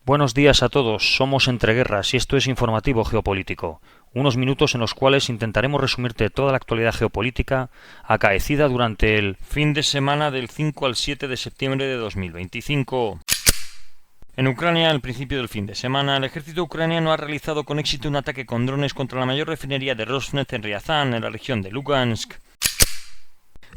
Buenos días a todos, somos Entre Guerras y esto es Informativo Geopolítico, unos minutos en los cuales intentaremos resumirte toda la actualidad geopolítica acaecida durante el fin de semana del 5 al 7 de septiembre de 2025. En Ucrania, al principio del fin de semana, el ejército ucraniano ha realizado con éxito un ataque con drones contra la mayor refinería de Rosneft en Ryazan, en la región de Lugansk.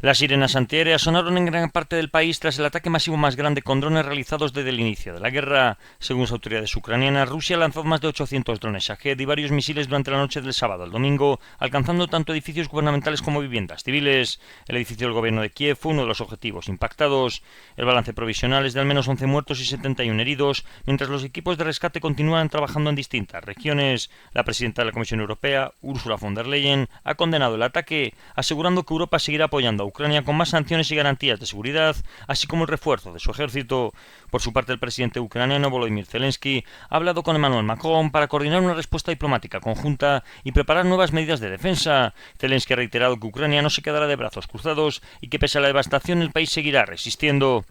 Las sirenas antiaéreas sonaron en gran parte del país tras el ataque masivo más grande con drones realizados desde el inicio de la guerra. Según las autoridades ucranianas, Rusia lanzó más de 800 drones Shahed y varios misiles durante la noche del sábado al domingo, alcanzando tanto edificios gubernamentales como viviendas civiles. El edificio del gobierno de Kiev fue uno de los objetivos impactados. El balance provisional es de al menos 11 muertos y 71 heridos, mientras los equipos de rescate continúan trabajando en distintas regiones. La presidenta de la Comisión Europea, Ursula von der Leyen, ha condenado el ataque, asegurando que Europa seguirá apoyando a Ucrania con más sanciones y garantías de seguridad, así como el refuerzo de su ejército. Por su parte, el presidente ucraniano Volodymyr Zelensky ha hablado con Emmanuel Macron para coordinar una respuesta diplomática conjunta y preparar nuevas medidas de defensa. Zelensky ha reiterado que Ucrania no se quedará de brazos cruzados y que pese a la devastación el país seguirá resistiendo.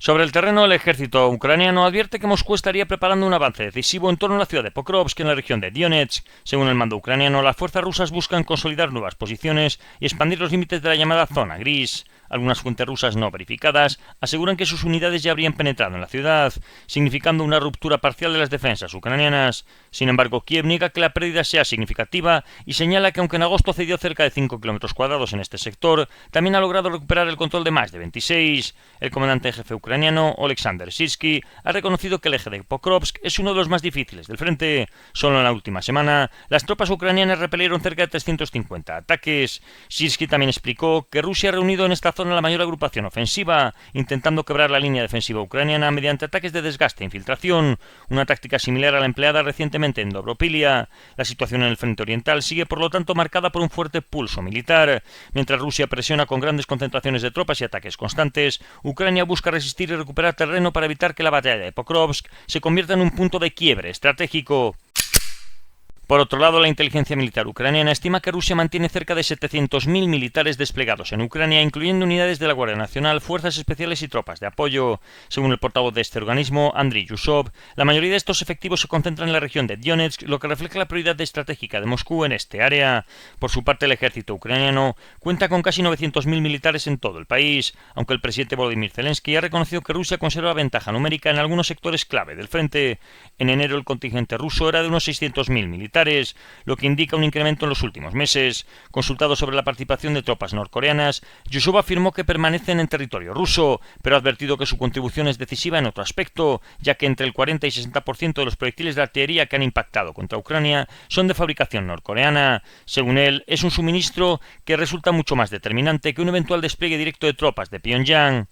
Sobre el terreno, el ejército ucraniano advierte que Moscú estaría preparando un avance decisivo en torno a la ciudad de Pokrovsk, en la región de Donetsk. Según el mando ucraniano, las fuerzas rusas buscan consolidar nuevas posiciones y expandir los límites de la llamada zona gris. Algunas fuentes rusas no verificadas aseguran que sus unidades ya habrían penetrado en la ciudad, significando una ruptura parcial de las defensas ucranianas. Sin embargo, Kiev niega que la pérdida sea significativa y señala que aunque en agosto cedió cerca de 5 kilómetros cuadrados en este sector, también ha logrado recuperar el control de más de 26. El comandante en jefe ucraniano, Oleksandr Syrskyi, ha reconocido que el eje de Pokrovsk es uno de los más difíciles del frente. Solo en la última semana, las tropas ucranianas repelieron cerca de 350 ataques. Syrskyi también explicó que Rusia ha reunido en esta zona la mayor agrupación ofensiva, intentando quebrar la línea defensiva ucraniana mediante ataques de desgaste e infiltración, una táctica similar a la empleada recientemente en Dobropilia. La situación en el frente oriental sigue por lo tanto marcada por un fuerte pulso militar. Mientras Rusia presiona con grandes concentraciones de tropas y ataques constantes, Ucrania busca resistir y recuperar terreno para evitar que la batalla de Pokrovsk se convierta en un punto de quiebre estratégico. Por otro lado, la inteligencia militar ucraniana estima que Rusia mantiene cerca de 700.000 militares desplegados en Ucrania, incluyendo unidades de la Guardia Nacional, fuerzas especiales y tropas de apoyo. Según el portavoz de este organismo, Andriy Yusov, la mayoría de estos efectivos se concentran en la región de Donetsk, lo que refleja la prioridad estratégica de Moscú en este área. Por su parte, el ejército ucraniano cuenta con casi 900.000 militares en todo el país, aunque el presidente Volodymyr Zelensky ha reconocido que Rusia conserva ventaja numérica en algunos sectores clave del frente. En enero, el contingente ruso era de unos 600.000 militares, lo que indica un incremento en los últimos meses. Consultado sobre la participación de tropas norcoreanas, Yusov afirmó que permanecen en territorio ruso, pero ha advertido que su contribución es decisiva en otro aspecto, ya que entre el 40 y 60% de los proyectiles de artillería que han impactado contra Ucrania son de fabricación norcoreana. Según él, es un suministro que resulta mucho más determinante que un eventual despliegue directo de tropas de Pyongyang.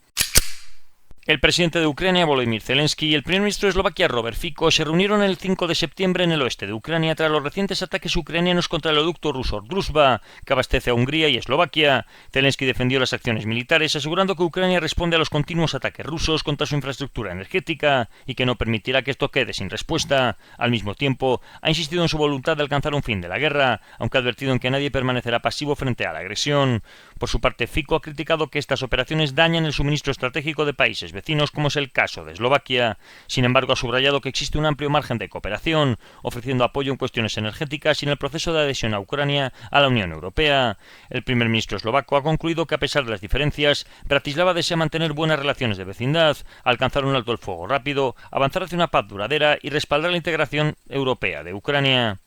El presidente de Ucrania, Volodymyr Zelensky, y el primer ministro de Eslovaquia, Robert Fico, se reunieron el 5 de septiembre en el oeste de Ucrania tras los recientes ataques ucranianos contra el oleoducto ruso Druzhba, que abastece a Hungría y Eslovaquia. Zelensky defendió las acciones militares, asegurando que Ucrania responde a los continuos ataques rusos contra su infraestructura energética y que no permitirá que esto quede sin respuesta. Al mismo tiempo, ha insistido en su voluntad de alcanzar un fin de la guerra, aunque ha advertido en que nadie permanecerá pasivo frente a la agresión. Por su parte, Fico ha criticado que estas operaciones dañan el suministro estratégico de países vecinos, como es el caso de Eslovaquia. Sin embargo, ha subrayado que existe un amplio margen de cooperación, ofreciendo apoyo en cuestiones energéticas y en el proceso de adhesión a Ucrania a la Unión Europea. El primer ministro eslovaco ha concluido que, a pesar de las diferencias, Bratislava desea mantener buenas relaciones de vecindad, alcanzar un alto el fuego rápido, avanzar hacia una paz duradera y respaldar la integración europea de Ucrania.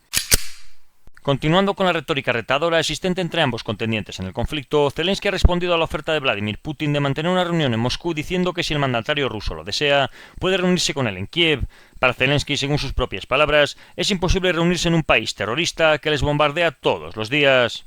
Continuando con la retórica retadora existente entre ambos contendientes en el conflicto, Zelensky ha respondido a la oferta de Vladimir Putin de mantener una reunión en Moscú, diciendo que si el mandatario ruso lo desea, puede reunirse con él en Kiev. Para Zelensky, según sus propias palabras, es imposible reunirse en un país terrorista que les bombardea todos los días.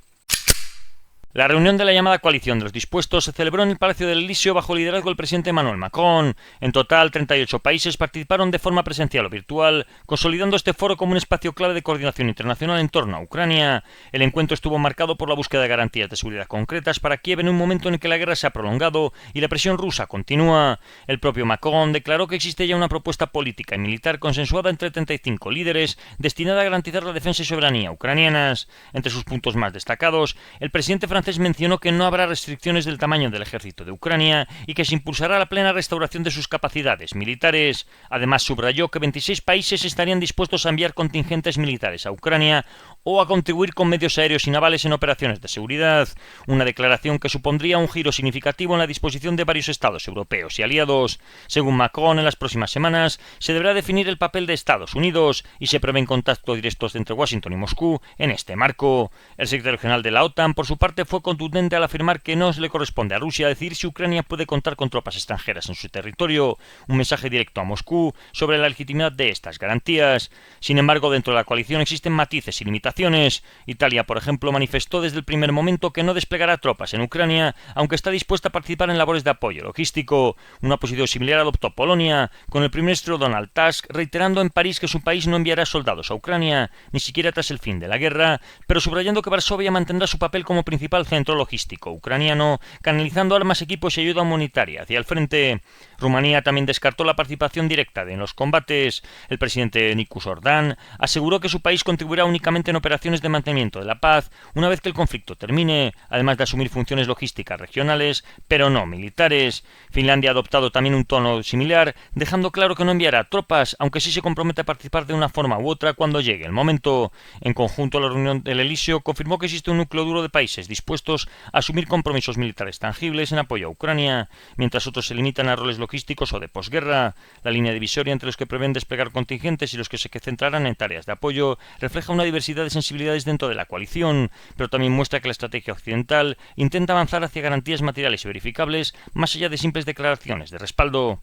La reunión de la llamada coalición de los dispuestos se celebró en el Palacio del Elíseo bajo el liderazgo del presidente Emmanuel Macron. En total, 38 países participaron de forma presencial o virtual, consolidando este foro como un espacio clave de coordinación internacional en torno a Ucrania. El encuentro estuvo marcado por la búsqueda de garantías de seguridad concretas para Kiev en un momento en el que la guerra se ha prolongado y la presión rusa continúa. El propio Macron declaró que existe ya una propuesta política y militar consensuada entre 35 líderes destinada a garantizar la defensa y soberanía ucranianas. Entre sus puntos más destacados, el presidente francés francés mencionó que no habrá restricciones del tamaño del ejército de Ucrania y que se impulsará la plena restauración de sus capacidades militares. Además, subrayó que 26 países estarían dispuestos a enviar contingentes militares a Ucrania o a contribuir con medios aéreos y navales en operaciones de seguridad, una declaración que supondría un giro significativo en la disposición de varios estados europeos y aliados. Según Macron, en las próximas semanas se deberá definir el papel de Estados Unidos y se prevén contactos directos entre Washington y Moscú en este marco. El secretario general de la OTAN, por su parte, fue contundente al afirmar que no le corresponde a Rusia decidir si Ucrania puede contar con tropas extranjeras en su territorio, un mensaje directo a Moscú sobre la legitimidad de estas garantías. Sin embargo, dentro de la coalición existen matices y limitaciones. Italia, por ejemplo, manifestó desde el primer momento que no desplegará tropas en Ucrania, aunque está dispuesta a participar en labores de apoyo logístico. Una posición similar adoptó Polonia, con el primer ministro Donald Tusk reiterando en París que su país no enviará soldados a Ucrania, ni siquiera tras el fin de la guerra, pero subrayando que Varsovia mantendrá su papel como principal centro logístico ucraniano, canalizando armas, equipos y ayuda humanitaria hacia el frente. Rumanía también descartó la participación directa en los combates. El presidente Nicus Orban aseguró que su país contribuirá únicamente en operaciones de mantenimiento de la paz una vez que el conflicto termine, además de asumir funciones logísticas regionales, pero no militares. Finlandia ha adoptado también un tono similar, dejando claro que no enviará tropas, aunque sí se compromete a participar de una forma u otra cuando llegue el momento. En conjunto, la reunión del Elíseo confirmó que existe un núcleo duro de países dispuestos a asumir compromisos militares tangibles en apoyo a Ucrania, mientras otros se limitan a roles logísticos o de posguerra. La línea divisoria entre los que prevén desplegar contingentes y los que se centrarán en tareas de apoyo refleja una diversidad de sensibilidades dentro de la coalición, pero también muestra que la estrategia occidental intenta avanzar hacia garantías materiales y verificables más allá de simples declaraciones de respaldo.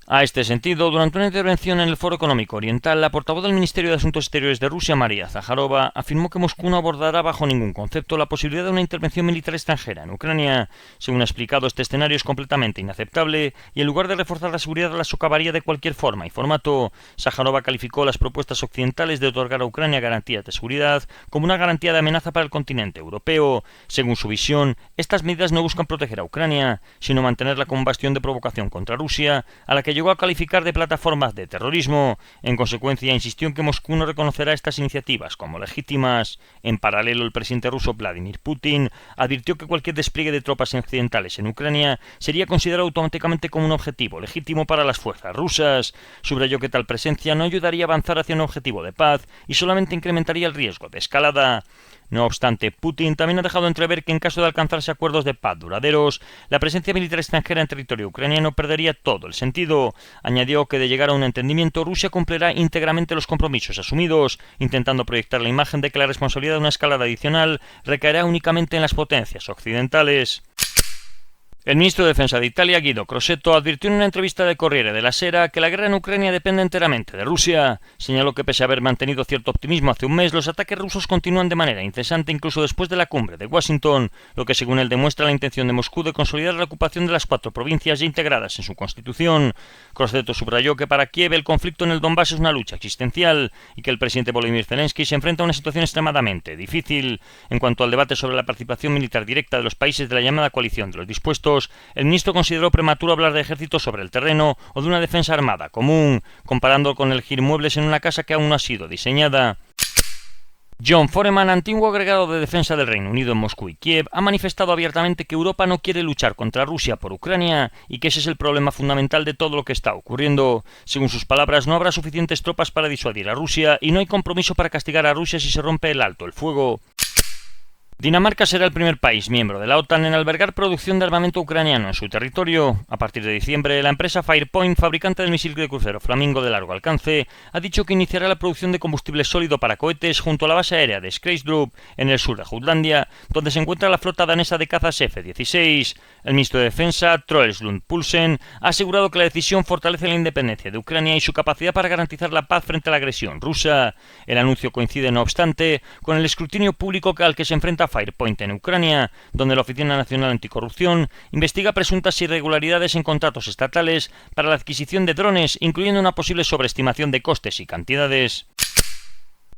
A este sentido, durante una intervención en el Foro Económico Oriental, la portavoz del Ministerio de Asuntos Exteriores de Rusia, María Zakharova, afirmó que Moscú no abordará bajo ningún concepto la posibilidad de una intervención militar extranjera en Ucrania. Según ha explicado, este escenario es completamente inaceptable y en lugar de reforzar la seguridad la socavaría de cualquier forma y formato. Zakharova calificó las propuestas occidentales de otorgar a Ucrania garantías de seguridad como una garantía de amenaza para el continente europeo. Según su visión, estas medidas no buscan proteger a Ucrania, sino mantenerla como un bastión de provocación contra Rusia, a la que llegó a calificar de plataformas de terrorismo. En consecuencia, insistió en que Moscú no reconocerá estas iniciativas como legítimas. En paralelo, el presidente ruso Vladimir Putin advirtió que cualquier despliegue de tropas occidentales en Ucrania sería considerado automáticamente como un objetivo legítimo para las fuerzas rusas. Subrayó que tal presencia no ayudaría a avanzar hacia un objetivo de paz y solamente incrementaría el riesgo de escalada. No obstante, Putin también ha dejado entrever que en caso de alcanzarse acuerdos de paz duraderos, la presencia militar extranjera en territorio ucraniano perdería todo el sentido. Añadió que de llegar a un entendimiento, Rusia cumplirá íntegramente los compromisos asumidos, intentando proyectar la imagen de que la responsabilidad de una escalada adicional recaerá únicamente en las potencias occidentales. El ministro de Defensa de Italia, Guido Crosetto, advirtió en una entrevista de Corriere della Sera que la guerra en Ucrania depende enteramente de Rusia. Señaló que pese a haber mantenido cierto optimismo hace un mes, los ataques rusos continúan de manera incesante incluso después de la cumbre de Washington, lo que según él demuestra la intención de Moscú de consolidar la ocupación de las 4 provincias ya integradas en su constitución. Crosetto subrayó que para Kiev el conflicto en el Donbass es una lucha existencial y que el presidente Volodymyr Zelensky se enfrenta a una situación extremadamente difícil. En cuanto al debate sobre la participación militar directa de los países de la llamada coalición de los dispuestos, el ministro consideró prematuro hablar de ejércitos sobre el terreno o de una defensa armada común, comparando con elegir muebles en una casa que aún no ha sido diseñada. John Foreman, antiguo agregado de defensa del Reino Unido en Moscú y Kiev, ha manifestado abiertamente que Europa no quiere luchar contra Rusia por Ucrania y que ese es el problema fundamental de todo lo que está ocurriendo. Según sus palabras, no habrá suficientes tropas para disuadir a Rusia y no hay compromiso para castigar a Rusia si se rompe el alto el fuego. Dinamarca será el primer país miembro de la OTAN en albergar producción de armamento ucraniano en su territorio. A partir de diciembre, la empresa Firepoint, fabricante del misil de crucero Flamingo de largo alcance, ha dicho que iniciará la producción de combustible sólido para cohetes junto a la base aérea de Skrydstrup, en el sur de Jutlandia, donde se encuentra la flota danesa de cazas F-16. El ministro de Defensa, Troels Lund Poulsen, ha asegurado que la decisión fortalece la independencia de Ucrania y su capacidad para garantizar la paz frente a la agresión rusa. El anuncio coincide, no obstante, con el escrutinio público al que se enfrenta Firepoint en Ucrania, donde la Oficina Nacional Anticorrupción investiga presuntas irregularidades en contratos estatales para la adquisición de drones, incluyendo una posible sobreestimación de costes y cantidades.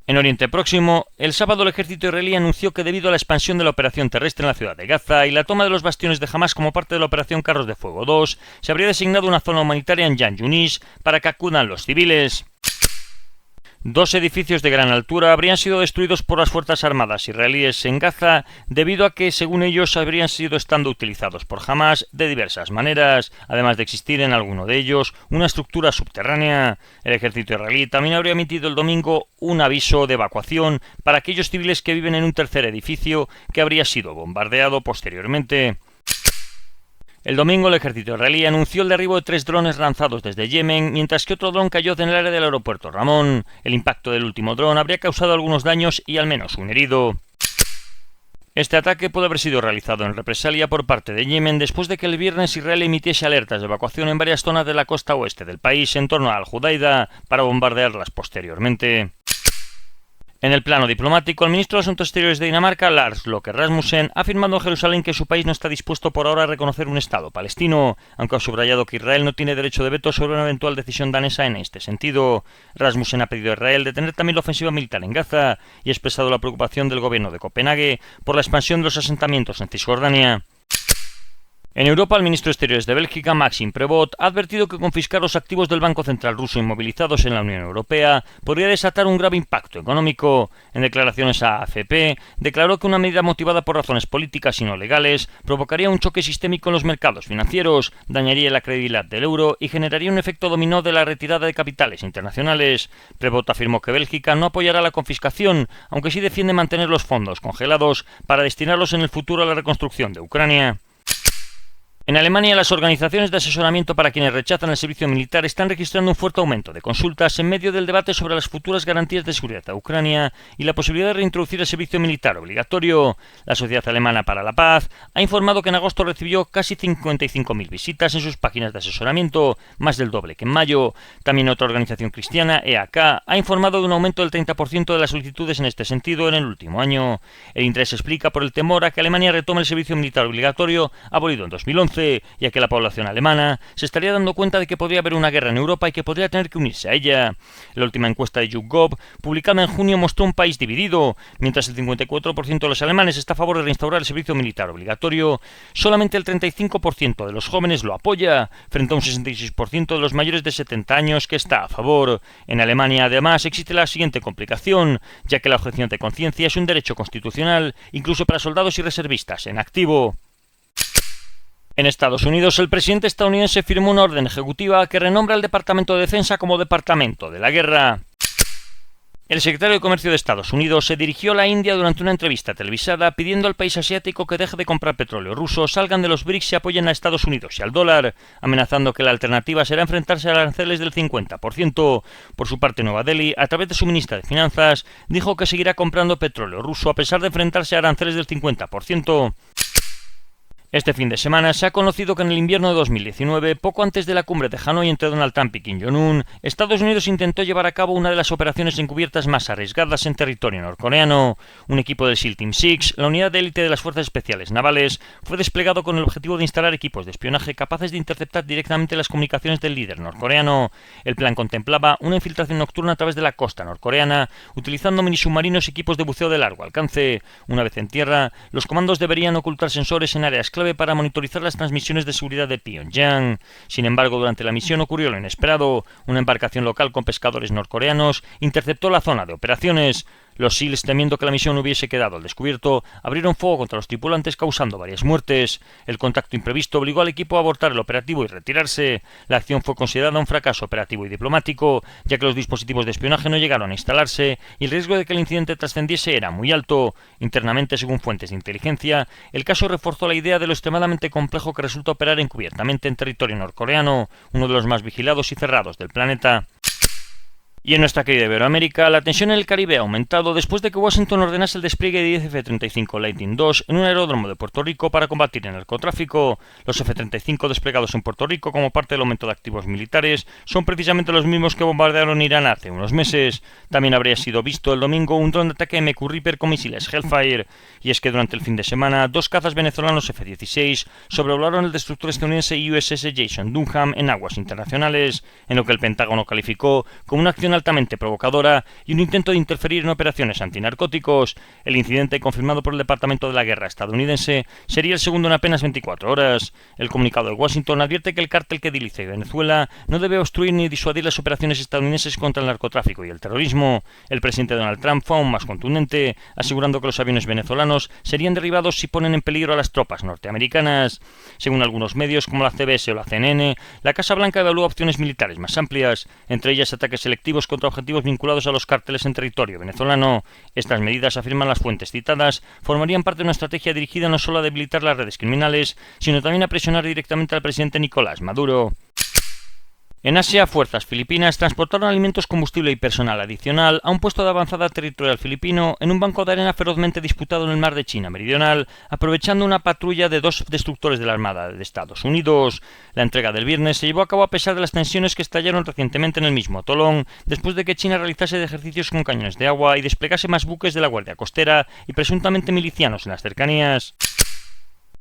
En Oriente Próximo, el sábado el ejército israelí anunció que debido a la expansión de la operación terrestre en la ciudad de Gaza y la toma de los bastiones de Hamas como parte de la operación Carros de Fuego 2, se habría designado una zona humanitaria en Yan Yunis para que acudan los civiles. Dos edificios de gran altura habrían sido destruidos por las Fuerzas Armadas israelíes en Gaza debido a que, según ellos, habrían sido estando utilizados por Hamas de diversas maneras, además de existir en alguno de ellos una estructura subterránea. El ejército israelí también habría emitido el domingo un aviso de evacuación para aquellos civiles que viven en un tercer edificio que habría sido bombardeado posteriormente. El domingo el ejército israelí anunció el derribo de 3 drones lanzados desde Yemen, mientras que otro dron cayó en el área del aeropuerto Ramón. El impacto del último dron habría causado algunos daños y al menos un herido. Este ataque puede haber sido realizado en represalia por parte de Yemen después de que el viernes Israel emitiese alertas de evacuación en varias zonas de la costa oeste del país en torno a Al-Judaida para bombardearlas posteriormente. En el plano diplomático, el ministro de Asuntos Exteriores de Dinamarca, Lars Løkke Rasmussen, ha afirmado en Jerusalén que su país no está dispuesto por ahora a reconocer un Estado palestino, aunque ha subrayado que Israel no tiene derecho de veto sobre una eventual decisión danesa en este sentido. Rasmussen ha pedido a Israel detener también la ofensiva militar en Gaza y ha expresado la preocupación del gobierno de Copenhague por la expansión de los asentamientos en Cisjordania. En Europa, el ministro de Exteriores de Bélgica, Maxime Prevot, ha advertido que confiscar los activos del Banco Central ruso inmovilizados en la Unión Europea podría desatar un grave impacto económico. En declaraciones a AFP, declaró que una medida motivada por razones políticas y no legales provocaría un choque sistémico en los mercados financieros, dañaría la credibilidad del euro y generaría un efecto dominó de la retirada de capitales internacionales. Prevot afirmó que Bélgica no apoyará la confiscación, aunque sí defiende mantener los fondos congelados para destinarlos en el futuro a la reconstrucción de Ucrania. En Alemania, las organizaciones de asesoramiento para quienes rechazan el servicio militar están registrando un fuerte aumento de consultas en medio del debate sobre las futuras garantías de seguridad a Ucrania y la posibilidad de reintroducir el servicio militar obligatorio. La Sociedad Alemana para la Paz ha informado que en agosto recibió casi 55.000 visitas en sus páginas de asesoramiento, más del doble que en mayo. También otra organización cristiana, EAK, ha informado de un aumento del 30% de las solicitudes en este sentido en el último año. El interés se explica por el temor a que Alemania retome el servicio militar obligatorio abolido en 2011. Ya que la población alemana se estaría dando cuenta de que podría haber una guerra en Europa y que podría tener que unirse a ella. La última encuesta de YouGov, publicada en junio, mostró un país dividido. Mientras el 54% de los alemanes está a favor de reinstaurar el servicio militar obligatorio, solamente el 35% de los jóvenes lo apoya, frente a un 66% de los mayores de 70 años que está a favor. En Alemania, además, existe la siguiente complicación, ya que la objeción de conciencia es un derecho constitucional, incluso para soldados y reservistas en activo. En Estados Unidos, el presidente estadounidense firmó una orden ejecutiva que renombra el Departamento de Defensa como Departamento de la Guerra. El secretario de Comercio de Estados Unidos se dirigió a la India durante una entrevista televisada pidiendo al país asiático que deje de comprar petróleo ruso, salgan de los BRICS y apoyen a Estados Unidos y al dólar, amenazando que la alternativa será enfrentarse a aranceles del 50%. Por su parte, Nueva Delhi, a través de su ministra de Finanzas, dijo que seguirá comprando petróleo ruso a pesar de enfrentarse a aranceles del 50%. Este fin de semana se ha conocido que en el invierno de 2019, poco antes de la cumbre de Hanoi entre Donald Trump y Kim Jong-un, Estados Unidos intentó llevar a cabo una de las operaciones encubiertas más arriesgadas en territorio norcoreano. Un equipo del SEAL Team 6, la unidad de élite de las Fuerzas Especiales Navales, fue desplegado con el objetivo de instalar equipos de espionaje capaces de interceptar directamente las comunicaciones del líder norcoreano. El plan contemplaba una infiltración nocturna a través de la costa norcoreana, utilizando minisubmarinos y equipos de buceo de largo alcance. Una vez en tierra, los comandos deberían ocultar sensores en áreas clave para monitorizar las transmisiones de seguridad de Pyongyang. Sin embargo, durante la misión ocurrió lo inesperado. Una embarcación local con pescadores norcoreanos interceptó la zona de operaciones. Los SEALs, temiendo que la misión hubiese quedado al descubierto, abrieron fuego contra los tripulantes causando varias muertes. El contacto imprevisto obligó al equipo a abortar el operativo y retirarse. La acción fue considerada un fracaso operativo y diplomático, ya que los dispositivos de espionaje no llegaron a instalarse y el riesgo de que el incidente trascendiese era muy alto. Internamente, según fuentes de inteligencia, el caso reforzó la idea de lo extremadamente complejo que resulta operar encubiertamente en territorio norcoreano, uno de los más vigilados y cerrados del planeta. Y en nuestra querida Iberoamérica, la tensión en el Caribe ha aumentado después de que Washington ordenase el despliegue de 10 F-35 Lightning II en un aeródromo de Puerto Rico para combatir el narcotráfico. Los F-35 desplegados en Puerto Rico como parte del aumento de activos militares son precisamente los mismos que bombardearon Irán hace unos meses. También habría sido visto el domingo un dron de ataque MQ Reaper con misiles Hellfire. Y es que durante el fin de semana, dos cazas venezolanos F-16 sobrevolaron el destructor estadounidense USS Jason Dunham en aguas internacionales, en lo que el Pentágono calificó como una acción acción altamente provocadora y un intento de interferir en operaciones antinarcóticos. El incidente, confirmado por el Departamento de la Guerra estadounidense, sería el segundo en apenas 24 horas. El comunicado de Washington advierte que el cártel que dirige Venezuela no debe obstruir ni disuadir las operaciones estadounidenses contra el narcotráfico y el terrorismo. El presidente Donald Trump fue aún más contundente, asegurando que los aviones venezolanos serían derribados si ponen en peligro a las tropas norteamericanas. Según algunos medios como la CBS o la CNN, la Casa Blanca evalúa opciones militares más amplias, entre ellas ataques selectivos contra objetivos vinculados a los cárteles en territorio venezolano. Estas medidas, afirman las fuentes citadas, formarían parte de una estrategia dirigida no solo a debilitar las redes criminales, sino también a presionar directamente al presidente Nicolás Maduro. En Asia, fuerzas filipinas transportaron alimentos, combustible y personal adicional a un puesto de avanzada territorial filipino en un banco de arena ferozmente disputado en el mar de China Meridional, aprovechando una patrulla de 2 destructores de la Armada de Estados Unidos. La entrega del viernes se llevó a cabo a pesar de las tensiones que estallaron recientemente en el mismo atolón, después de que China realizase ejercicios con cañones de agua y desplegase más buques de la Guardia Costera y presuntamente milicianos en las cercanías.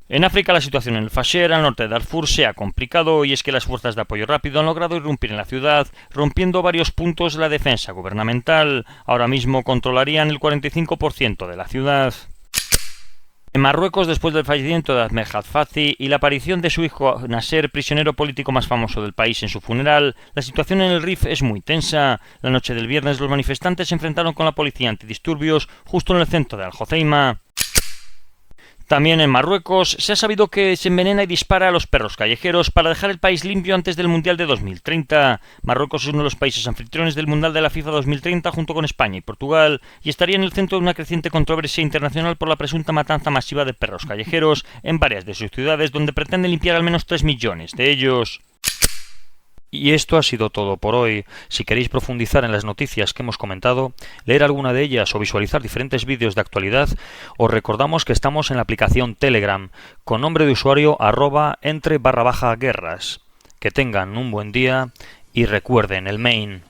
En África, la situación en el Fasher, al norte de Darfur, se ha complicado, y es que las fuerzas de apoyo rápido han logrado irrumpir en la ciudad, rompiendo varios puntos de la defensa gubernamental. Ahora mismo controlarían el 45% de la ciudad. En Marruecos, después del fallecimiento de Ahmed Hadfazi y la aparición de su hijo Nasser, prisionero político más famoso del país, en su funeral, la situación en el Rif es muy tensa. La noche del viernes, los manifestantes se enfrentaron con la policía antidisturbios justo en el centro de Al Hoceima. También en Marruecos se ha sabido que se envenena y dispara a los perros callejeros para dejar el país limpio antes del Mundial de 2030. Marruecos es uno de los países anfitriones del Mundial de la FIFA 2030 junto con España y Portugal, y estaría en el centro de una creciente controversia internacional por la presunta matanza masiva de perros callejeros en varias de sus ciudades, donde pretenden limpiar al menos 3 millones de ellos. Y esto ha sido todo por hoy. Si queréis profundizar en las noticias que hemos comentado, leer alguna de ellas o visualizar diferentes vídeos de actualidad, os recordamos que estamos en la aplicación Telegram, con nombre de usuario @entre_guerras. Que tengan un buen día y recuerden el main.